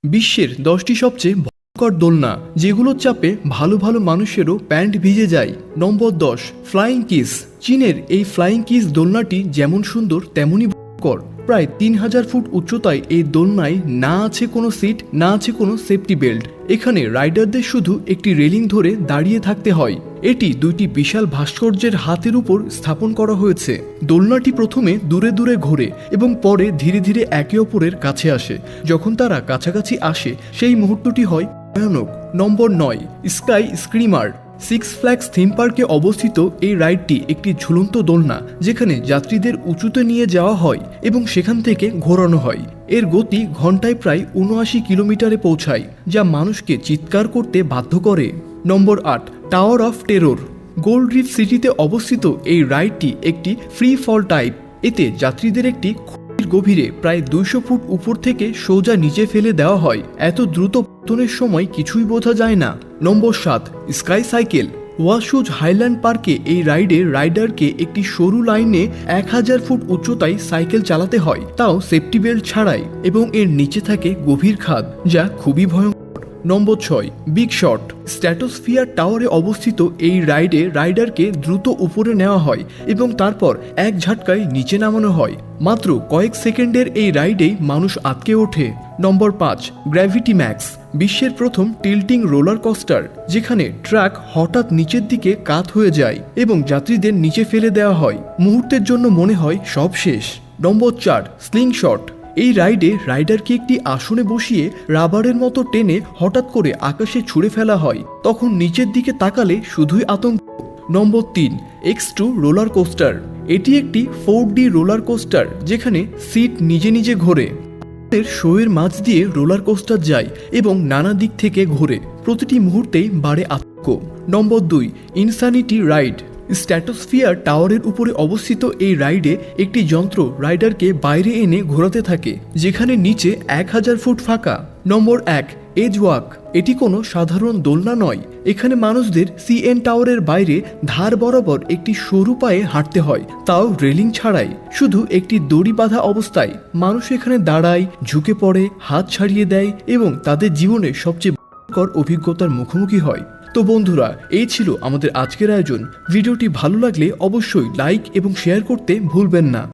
বিশ্বের 10টি সবচেয়ে ভয়ঙ্কর দোলনা যেগুলোর চাপে ভালো ভালো মানুষেরও প্যান্ট ভিজে যায়। নম্বর 10, ফ্লাইং কিস। চীনের এই ফ্লাইং কিস দোলনাটি যেমন সুন্দর তেমনই ভয়ঙ্কর। প্রায় 3000 ফুট উচ্চতায় এই দোলনায় না আছে কোনো সিট, না আছে কোনো সেফটি বেল্ট। এখানে রাইডারদের শুধু একটি রেলিং ধরে দাঁড়িয়ে থাকতে হয়। এটি দুইটি বিশাল ভাস্কর্যের হাতের উপর স্থাপন করা হয়েছে। দোলনাটি প্রথমে দূরে দূরে ঘোরে এবং পরে ধীরে ধীরে একে অপরের কাছে আসে। যখন তারা কাছাকাছি আসে সেই মুহূর্তটি হয় ভয়ানক। নম্বর 9, স্কাই স্ক্রিমার। সিক্স ফ্ল্যাগস থিম পার্কে অবস্থিত এই রাইডটি একটি ঝুলন্ত দোলনা যেখানে যাত্রীদের উঁচুতে নিয়ে যাওয়া হয় এবং সেখান থেকে ঘোরানো হয়। এর গতি ঘন্টায় প্রায় 79 কিলোমিটারে পৌঁছায়, যা মানুষকে চিৎকার করতে বাধ্য করে। Number 8, tower of terror. Gold reef সিটিতে অবস্থিত এই রাইডটি একটি ফ্রি ফল টাইপ। এতে যাত্রীদের একটি গভীরে প্রায় 200 ফুট উপর থেকে সোজা নিচে ফেলে দেওয়া হয়। এত দ্রুত পতনের সময় কিছুই বোঝা যায় না। নম্বর 7, স্কাই সাইকেল। ওয়াশুজ হাইল্যান্ড পার্কে এই রাইডে রাইডারকে একটি সরু লাইনে 1000 ফুট উচ্চতায় সাইকেল চালাতে হয়, তাও সেফটি বেল্ট ছাড়াই, এবং এর নিচে থাকে গভীর খাদ যা খুবই ভয়ঙ্কর। নম্বর 6, বিগ শট। স্ট্র্যাটোস্ফিয়ার টাওয়ারে অবস্থিত এই রাইডে রাইডারকে দ্রুত উপরে নেওয়া হয় এবং তারপর এক ঝাটকায় নিচে নামানো হয়। মাত্র কয়েক সেকেন্ডের এই রাইডেই মানুষ আটকে ওঠে। নম্বর 5, গ্র্যাভিটি ম্যাক্স। বিশ্বের প্রথম টিল্টিং রোলার কোস্টার, যেখানে ট্র্যাক হঠাৎ নিচের দিকে কাত হয়ে যায় এবং যাত্রীদের নিচে ফেলে দেওয়া হয়। মুহূর্তের জন্য মনে হয় সব শেষ। নম্বর 4, স্লিং শট। এই রাইডে রাইডারকে একটি আসনে বসিয়ে রাবারের মতো টেনে হঠাৎ করে আকাশে ছুঁড়ে ফেলা হয়। তখন নিচের দিকে তাকালে শুধুই আতঙ্ক। নম্বর 3, X2 রোলার কোস্টার। এটি একটি 4D রোলার কোস্টার যেখানে সিট নিজে নিজে ঘোরে। শোয়ের মাঝ দিয়ে রোলার কোস্টার যায় এবং নানা দিক থেকে ঘোরে। প্রতিটি মুহূর্তেই বাড়ে আতঙ্ক। নম্বর 2, ইনসানিটি রাইড। স্ট্র্যাটোস্ফিয়ার টাওয়ারের উপরে অবস্থিত এই রাইডে একটি যন্ত্র রাইডারকে বাইরে এনে ঘোরাতে থাকে, যেখানে নিচে 1000 ফুট ফাঁকা। নম্বর 1, এজ ওয়াক। এটি কোনো সাধারণ দোলনা নয়। এখানে মানুষদের CN টাওয়ারের বাইরে ধার বরাবর একটি সরু পায়ে হাঁটতে হয়, তাও রেলিং ছাড়াই। শুধু একটি দড়ি বাঁধা অবস্থায় মানুষ এখানে দাঁড়ায়, ঝুঁকে পড়ে, হাত ছাড়িয়ে দেয় এবং তাদের জীবনের সবচেয়ে ভয়ঙ্কর অভিজ্ঞতার মুখোমুখি হয়। তো বন্ধুরা, এই ছিল আমাদের আজকের আয়োজন। ভিডিওটি ভালো লাগলে অবশ্যই লাইক এবং শেয়ার করতে ভুলবেন না।